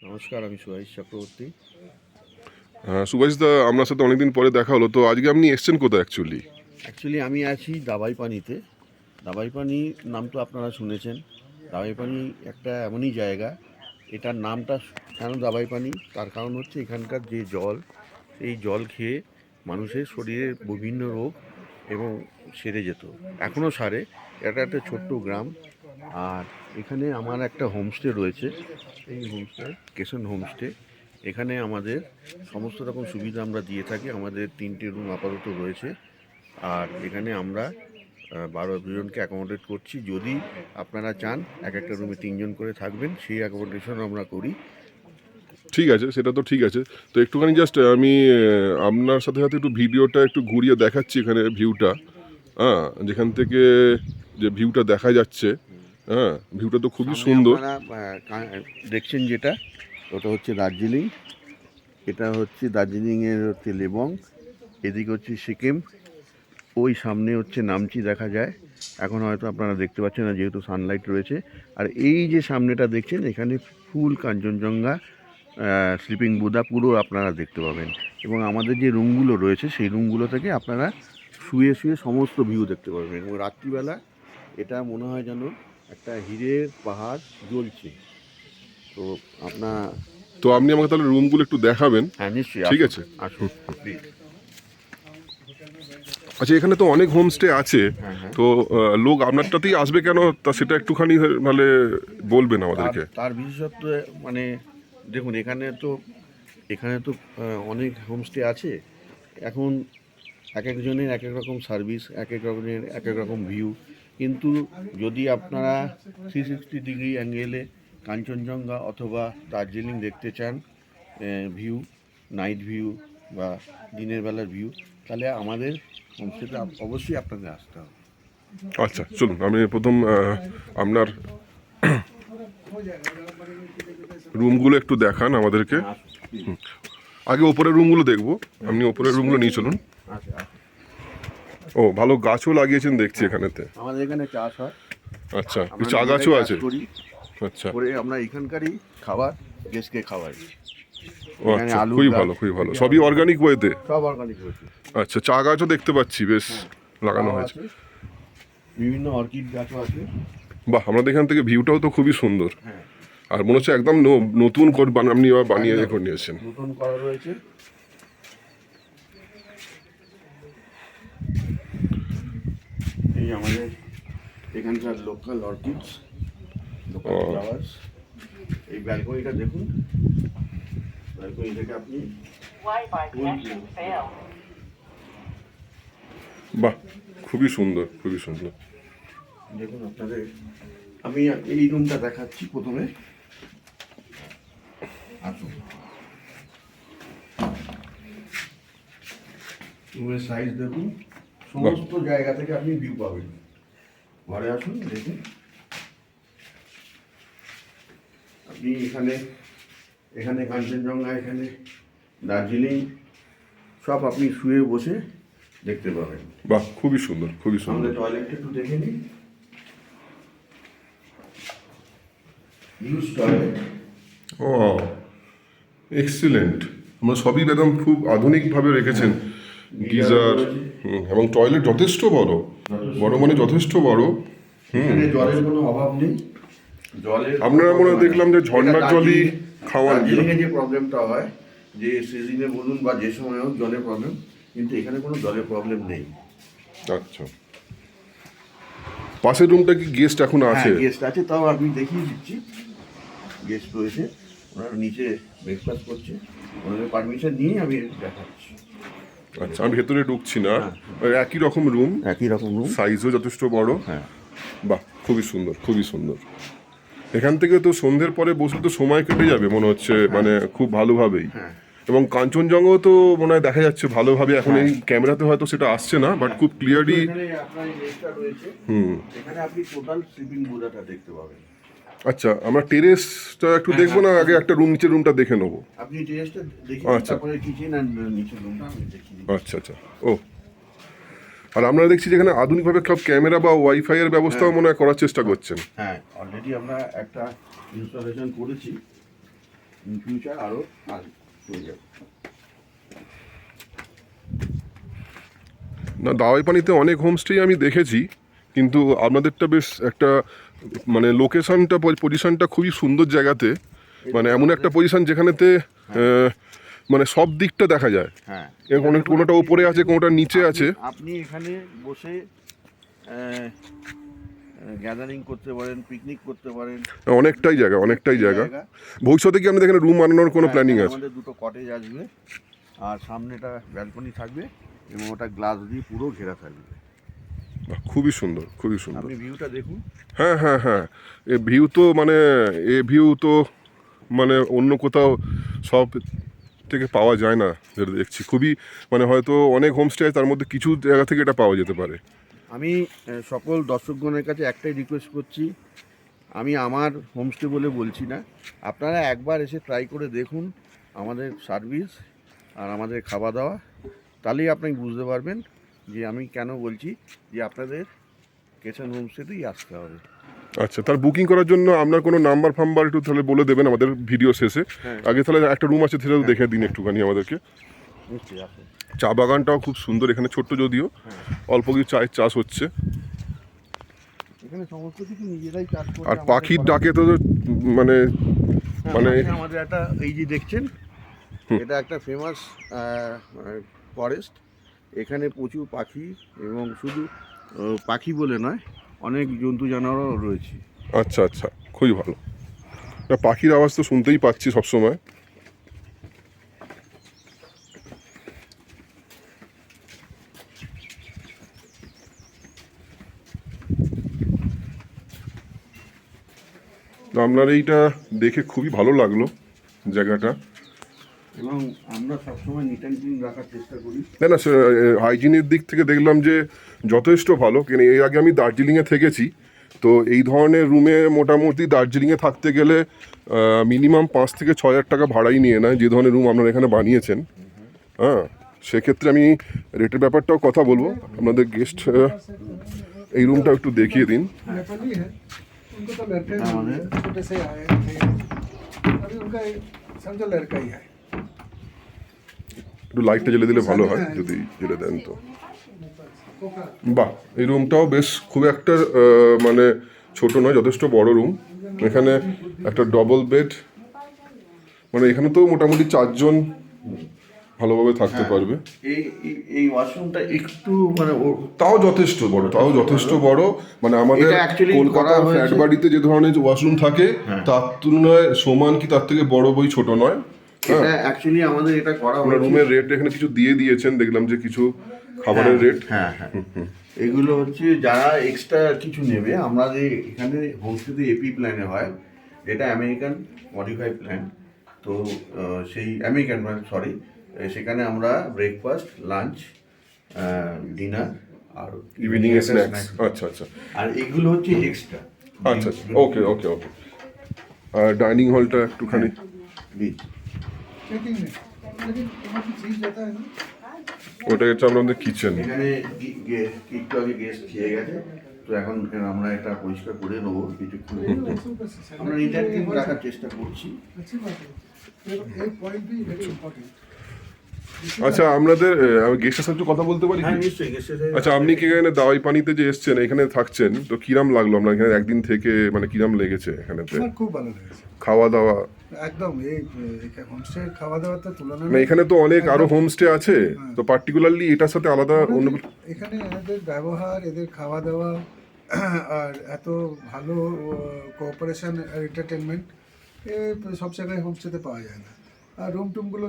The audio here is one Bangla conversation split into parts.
নমস্কার, আমি সুভাষ চক্রবর্তী। হ্যাঁ, সুভাষদা, আপনার সাথে অনেকদিন পরে দেখা হলো। তো আজকে আপনি এসছেন কোথায় অ্যাকচুয়ালি? অ্যাকচুয়ালি আমি আছি দাবাইপানিতে। দাবাইপানি নাম তো আপনারা শুনেছেন। দাবাইপানি একটা এমনই জায়গা, এটার নামটা কেন দাবাইপানি, তার কারণ হচ্ছে এখানকার যে জল, সেই জল খেয়ে মানুষের শরীরে বিভিন্ন রোগ এবং সেরে যেত, এখনও সারে। এটা একটা ছোট্ট গ্রাম। আর এখানে আমার একটা হোমস্টে রয়েছে, এই হোমস্টে কেশন হোমস্টে। এখানে আমাদের সমস্ত রকম সুবিধা আমরা দিয়ে থাকি। আমাদের 3টে রুম আপাতত রয়েছে। আর এখানে আমরা 12 জনকে অ্যাকোমোডেট করছি। যদি আপনারা চান এক একটা রুমে 3জন করে থাকবেন, সেই অ্যাকোমোডেশন আমরা করি। ঠিক আছে, সেটা তো ঠিক আছে। তো একটুখানি জাস্ট আমি আপনার সাথে সাথে একটু ভিডিওটা একটু ঘুরিয়ে দেখাচ্ছি এখানে ভিউটা। হ্যাঁ, যেখান থেকে যে ভিউটা দেখা যাচ্ছে, হ্যাঁ, ভিউটা তো খুবই সামনে সুন্দর। আপনারা দেখছেন যেটা, ওটা হচ্ছে দার্জিলিং। এটা হচ্ছে দার্জিলিংয়ের হচ্ছে লেবং, এদিকে হচ্ছে সিকিম, ওই সামনে হচ্ছে নামচি দেখা যায়। এখন হয়তো আপনারা দেখতে পাচ্ছেন না, যেহেতু সানলাইট রয়েছে। আর এই যে সামনেটা দেখছেন, এখানে ফুল কাঞ্চনজঙ্ঘা, স্লিপিং বুদা পুরো আপনারা দেখতে পাবেন। এবং আমাদের যে রুমগুলো রয়েছে, সেই রুমগুলো থেকে আপনারা শুয়ে শুয়ে সমস্ত ভিউ দেখতে পারবেন। এবং রাত্রিবেলা এটা মনে হয় যেন একটা হীরের পাহাড় জ্বলছে। তো আপনার, তো আপনি আমাকে তাহলে রুমগুলো একটু দেখাবেন? হ্যাঁ নিশ্চয়ই, ঠিক আসুন আছে। আসুন প্লিজ। আচ্ছা, এখানে তো অনেক হোমস্টে আছে। হ্যাঁ হ্যাঁ। তো লোক আপনারটাতেই আসবে কেন, তা সেটা একটুখানি নাহলে বলবেন তার আমাদেরকে। তার বিশেষত্ব, মানে দেখুন, এখানে তো অনেক হোমস্টে আছে। এখন এক একজনের এক এক রকম সার্ভিস, এক এক রকমের এক এক রকম ভিউ। কিন্তু যদি আপনারা 360 ডিগ্রি অ্যাঙ্গেলে কাঞ্চনজঙ্ঘা অথবা দার্জিলিং দেখতে চান, ভিউ, নাইট ভিউ বা দিনের বেলার ভিউ, তাহলে আমাদের হোমস্টেতে অবশ্যই আপনাদের আসতে হবে। আচ্ছা, চলুন আমি প্রথম আপনার রুমগুলো একটু দেখান আমাদেরকে। হ্যাঁ, আসুন প্লিজ। আগে ওপরের রুমগুলো দেখবো। আপনি ওপরের রুমগুলো নিয়ে চলুন। আচ্ছা আসুন। ও, ভালো গাছও লাগিয়েছেন দেখছি এখানেতে। আমাদের এখানে চাষ হয়, আচ্ছা, আমরা চা নিজেরাই গাছও চাষ আছে। করি। আচ্ছা। করে আমরা এখানকারই খাবার গেস্টকে খাওয়াই। ও এখানে আচ্ছা, আলু খুবই গাছ, ভালো, খুবই ভালো। সবই অর্গানিক ওয়েতে। সব অর্গানিক রয়েছে। আচ্ছা, চা গাছও দেখতে পাচ্ছি বেশ লাগানো চাও হয়েছে। আছে, বিভিন্ন অর্কিড গাছও আছে। বাহ, আমাদের এখান থেকে ভিউটাও তো খুবই সুন্দর। হ্যাঁ, আর মনে হচ্ছে একদম নতুন করে আপনি আবার বানিয়ে একদম করে নিয়েছেন। নতুন করা রয়েছে। এই আমাদের এখানকার লোকাল অর্কিডস, লোকাল ও। ফ্লাওয়ার্স। এই ব্যালকনিটা দেখুন, ব্যালকনি থেকে আপনি Wi-Fi connection failed. বাহ, খুবই সুন্দর, খুবই সুন্দর। দেখুন আপনাদের। আমি এই রুমটা দেখাচ্ছি প্রথমে, আসুন। রুমের সাইজ দেখুন, সমস্ত জায়গা থেকে আপনি ভিউ পাবেন। ঘরে আসুন, দেখুন। আপনি এখানে এখানে কাঞ্চনজঙ্ঘা, এখানে দার্জিলিং, সব আপনি শুয়ে বসে দেখতে পাবেন। বাহ, খুবই সুন্দর, খুবই সুন্দর। আমাদের টয়লেটটা একটু দেখে নিন। Use toilet. ও, এক্সিলেন্ট। আমরা সবই একদম খুব আধুনিকভাবে রেখেছেন। গিজার, এবং টয়লেট যথেষ্ট বড়। বড় মানে যথেষ্ট বড়। এখানে জলের কোনো অভাব নেই। জলের আপনারা মনে হয় দেখলাম যে ঝর্ণার জলই খাওয়ান। দার্জিলিংয়ে যে প্রবলেমটা হয়, যে সিজনে বলুন বা যে সময় হোক জলের প্রবলেম, কিন্তু এখানে কোনো জলের প্রবলেম নেই। আচ্ছা, পাশের রুমটা কি গেস্ট এখন আছে? হ্যাঁ, গেস্ট আছে, তাও আমি দেখিয়ে দিচ্ছি। গেস্ট রয়েছে, ওনারা নিচে ব্রেকফাস্ট করছে। ওনাদের পারমিশন নিয়ে আমি দেখাচ্ছি। আচ্ছা, আমি ভেতরে ঢুকছি না। হ্যাঁ। ওই একই রকম রুম, একই রকম রুম। সাইজও যথেষ্ট বড়। হ্যাঁ, বাহ, খুবই সুন্দর, খুবই সুন্দর। এখান থেকে তো সন্ধ্যের পরে বসলে তো সময় কেটে যাবে মনে হচ্ছে, মানে খুব ভালোভাবেই। হ্যাঁ। এবং কাঞ্চনজঙ্ঘাও তো মনে হয় দেখা যাচ্ছে ভালোভাবে। এখন এই ক্যামেরাতে হয়তো সেটা আসছে না, বাট খুব ক্লিয়ারলি। এখানে আপনার এই লেকটা রয়েছে, এখানে আপনি টোটাল স্লিপিং বুদাটা দেখতে পাবেন। আচ্ছা, আমরা টেরেসটা একটু দেখবো না, আগে একটা রুম, নিচের রুমটা দেখে নেবো? আপনি টেরেসটা দেখে আচ্ছা। তারপরে কিচেন আর নিচের রুমটা আমি দেখিয়ে দিই। আচ্ছা আচ্ছা। ও, আর আপনারা দেখছি যেখানে আধুনিকভাবে সব ক্যামেরা বা ওয়াইফাই এর ব্যবস্থাও মনে হয় করার চেষ্টা করছেন। হ্যাঁ, অলরেডি আমরা একটা ইনস্টলেশন করেছি। ইন ফিউচার আরও হয়ে যাবে। না, দাওয়াই পানিতে অনেক হোমস্টেই আমি দেখেছি, কিন্তু আপনাদেরটা বেশ একটা মানে লোকেশনটা পজিশনটা খুবই সুন্দর জায়গাতে, মানে এমন একটা পজিশন যেখানেতে মানে সব দিকটা দেখা যায়। হ্যাঁ, কোনোটা উপরে আছে, কোনোটা নিচে আছে। আপনি এখানে বসে গ্যাদারিং করতে পারেন, পিকনিক করতে পারেন। অনেকটাই জায়গা। ভবিষ্যতে কি আমাদের এখানে রুম বানানোর কোনো প্ল্যানিং আছে? আমাদের দুটো কটেজ আসবে, আর সামনেটা ব্যালকনি থাকবে এবং ওটা গ্লাস দিয়ে পুরো ঘেরা থাকবে। বাহ, খুবই সুন্দর। আপনি ভিউটা দেখুন। হ্যাঁ, এ ভিউ তো মানে অন্য কোথাও সব থেকে পাওয়া যায় না, যেটা দেখছি। খুবই মানে হয়তো অনেক হোমস্টে আছে, তার মধ্যে কিছু জায়গা থেকে এটা পাওয়া যেতে পারে। আমি সকল দর্শকগণের কাছে একটাই রিকোয়েস্ট করছি, আমি আমার হোমস্টে বলে বলছি না, আপনারা একবার এসে ট্রাই করে দেখুন আমাদের সার্ভিস আর আমাদের খাওয়া দাওয়া, তাহলেই আপনি বুঝতে পারবেন যে আমি কেন বলছি যে আপনাদের কেশন হোমস্টেতেই আসতে হবে। আচ্ছা, তার বুকিং করার জন্য আপনার কোনো নাম্বার ফাম্বার একটু তাহলে বলে দেবেন আমাদের ভিডিও শেষে। হ্যাঁ। আগে তাহলে একটা রুম আছে, সেটাও দেখে দিন একটুখানি আমাদেরকে। নিশ্চয়ই আসুন। চা বাগানটাও খুব সুন্দর এখানে, ছোট্ট যদিও, অল্প কিছু চায়ের চাষ হচ্ছে। এখানে সমস্ত কিছু নিজেরাই চাষ করে। আর পাখির ডাকে তো মানে মানে আমাদের একটা এই যে দেখছেন, এটা একটা ফেমাস ফরেস্ট। এখানে প্রচুর পাখি, এবং শুধু পাখি বলে নয়, অনেক জন্তু জানোয়ারও রয়েছে। আচ্ছা, খুবই ভালো। না, পাখির আওয়াজ তো শুনতেই পাচ্ছি সবসময়। আপনার এইটা দেখে খুবই ভালো লাগলো জায়গাটা। এবং আমরা সবসময় নিট অ্যান্ড ক্লিন রাখার চেষ্টা করি। না, হাইজিনের দিক থেকে দেখলাম যে যথেষ্ট ভালো। কিন্তু এর আগে আমি দার্জিলিংয়ে থেকেছি, তো এই ধরনের রুমে মোটামুটি দার্জিলিংয়ে থাকতে গেলে মিনিমাম 5 থেকে 6 হাজার টাকা ভাড়াই নিয়ে নেয়, যে ধরনের রুম আপনারা এখানে বানিয়েছেন। হ্যাঁ, সেক্ষেত্রে আমি রেটের ব্যাপারটাও কথা বলবো। আপনাদের গেস্ট এই রুমটা একটু দেখিয়ে দিন। नेपाली है, उनको तो लड़के छोटे से आए थे, अभी उनका समझो लड़का ही है। একটু লাইটটা জ্বেলে দিলে ভালো হয়, যদি জ্বেলে দেন তো। বাহ, এই রুমটাও বেশ খুব একটা মানে ছোট নয়, যথেষ্ট বড় রুম। এখানে একটা ডবল বেড, মানে এখানে তো মোটামুটি 4 জন ভালোভাবে থাকতে পারবে। এই ওয়াশরুমটা একটু মানে তাও যথেষ্ট বড়। মানে আমাদের এটা actually কলকাতা করা হয়েছে- ফ্ল্যাট বাড়িতে যে ধরনের ওয়াশরুম থাকে, তার তুলনায় সমান কি তার থেকে বড় বই ছোট নয়। এটা অ্যাকচুয়ালি আমাদের এটা করা আপনার হয়েছে। রুমের রেট এখানে কিছু দিয়ে দিয়েছেন, দেখলাম যে কিছু খাবারের রেট। হ্যাঁ, এগুলো হচ্ছে যারা এক্সট্রা কিছু নেবে, আমরা যে এখানে হোমস্টেতে এপি প্ল্যানে হয়, এটা আমেরিকান মডিফাইড প্ল্যান। তো সেই আমেরিকান সরি, সেখানে আমরা ব্রেকফাস্ট, লাঞ্চ, ডিনার আর ইভিনিং স্ন্যাক্স। আচ্ছা, আর এগুলো হচ্ছে এক্সট্রা। ওকে। আর ডাইনিং হলটা একটুখানি चेकिंग में, लेकिन वहाँ की चीज रहता है ना, ওটা হচ্ছে আমাদের কিচেন। এখানে একটু আগে গেস্ট খেয়ে গেছে, তো এখন আমরা এটা পরিষ্কার করে নেবো কিছুক্ষণ। আমরা নিট অ্যান্ড ক্লিন রাখার চেষ্টা করছি। अच्छी बात है। एक पॉइंट भी वेरी इम्पोर्टेंट, আচ্ছা, আপনাদের আমি গেস্টের সাথে একটু কথা বলতে পারি হ্যাঁ, কি? নিশ্চয়ই গেস্টের সাথে। আচ্ছা, আপনি কি এখানে দাওয়াই পানিতে যে এসছেন, এখানে থাকছেন, তো কিরাম লাগলো আপনার এখানে একদিন থেকে? মানে কিরাম লেগেছে এখানেতে আমার খুব ভালো লেগেছে খাওয়া দাওয়া? একদম। এই হোমস্টে খাওয়া দাওয়া তো তুলনা না, এখানে তো অনেক আরো হোমস্টে আছে, তো পার্টিকুলারলি এটার সাথে আলাদা অন্য এখানে এদের ব্যবহার, এদের খাওয়া দাওয়া আর এত ভালো কোঅপারেশন আর এন্টারটেনমেন্ট সব জায়গায় হোমস্টেতে পাওয়া যায় না। আর রুম টুমগুলো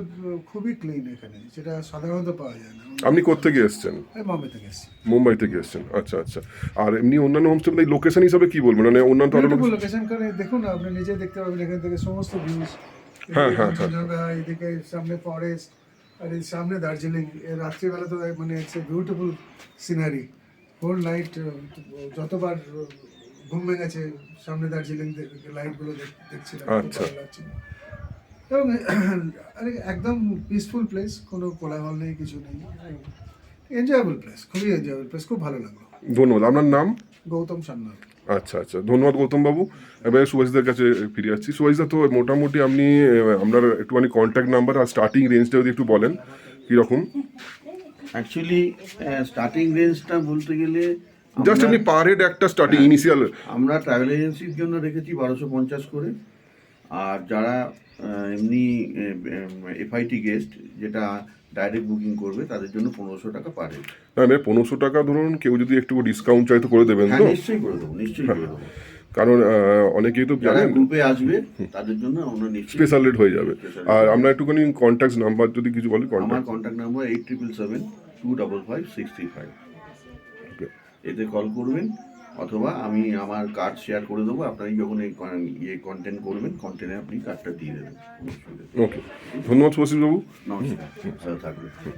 খুবই ক্লিন এখানে, যেটা সাধারণত পাওয়া যায় না। আপনি কোত্থেকে এসছেন? আমি বম্বে থেকে এসেছি। মুম্বাই থেকে এসছেন, আচ্ছা। আর এমনি অন্যান্য হোমস্টে লোকেশন হিসাবে কি বলবেন? মানে অন্যান্য তো আরো বিউটিফুল লোকেশন, করে দেখুন না, আপনি নিজে দেখতে পাবেন এখান থেকে সমস্ত ভিউজ। হ্যাঁ। এদিকে সামনে ফরেস্ট, আর এই সামনে দার্জিলিং। রাত্রিবেলা তো মানে it's a beautiful scenery. Whole night যতবার ঘুম ভেঙেছে সামনে দার্জিলিং লাইটগুলো দেখছিলাম, খুব আচ্ছা। ভালো লাগছিল। এবং আরে একদম পিসফুল প্লেস, কোনো কোলাহল নেই, কিছু নেই, এনজয়েবল প্লেস, খুবই এনজয়েবল প্লেস, খুব ভালো লাগলো। ধন্যবাদ। আপনার নাম? গৌতম সান্যাল। আচ্ছা আচ্ছা, ধন্যবাদ গৌতম বাবু। এবার সুভাষদার কাছে ফিরে যাচ্ছি। সুভাষদা, তো মোটামুটি আপনি আপনার একটুখানি কন্ট্যাক্ট নাম্বার আর স্টার্টিং রেঞ্জটা যদি একটু বলেন কীরকম, অ্যাকচুয়ালি স্টার্টিং রেঞ্জটা বলতে গেলে জাস্ট আমরা- আপনি পার হেড একটা স্টার্টিং ইনিশিয়াল। আমরা ট্রাভেল এজেন্সির জন্য রেখেছি 1250 করে, আর যারা এমনি এফআইটি গেস্ট যেটা ডাইরেক্ট বুকিং করবে তাদের জন্য 1500 টাকা পার হেড। না, মানে 1500 টাকা ধরুন, কেউ যদি একটু ডিসকাউন্ট চাই তো করে দেবেন হ্যাঁ, তো? নিশ্চয়ই করে দেবো, নিশ্চয়ই করে দেবো। কারণ অনেকেই তো যারা জানেন গ্রুপে আসবে তাদের জন্য আমরা নিশ্চয়ই স্পেশাল রেট হয়ে যাবে। Special আর rate। আমরা একটুখানি কন্ট্যাক্ট নাম্বার যদি কিছু বলি, আমার কন্ট্যাক্ট। Contact number 8777255635। এতে কল করবেন, অথবা আমি আমার কার্ড শেয়ার করে দেবো। আপনি যখন এই কন্টেন্ট করবেন, কন্টেন্টে আপনি কার্ডটা দিয়ে দেবেন। ওকে, ধন্যবাদ সুভাষিস বাবু। নমস্কার, ভালো থাকবেন।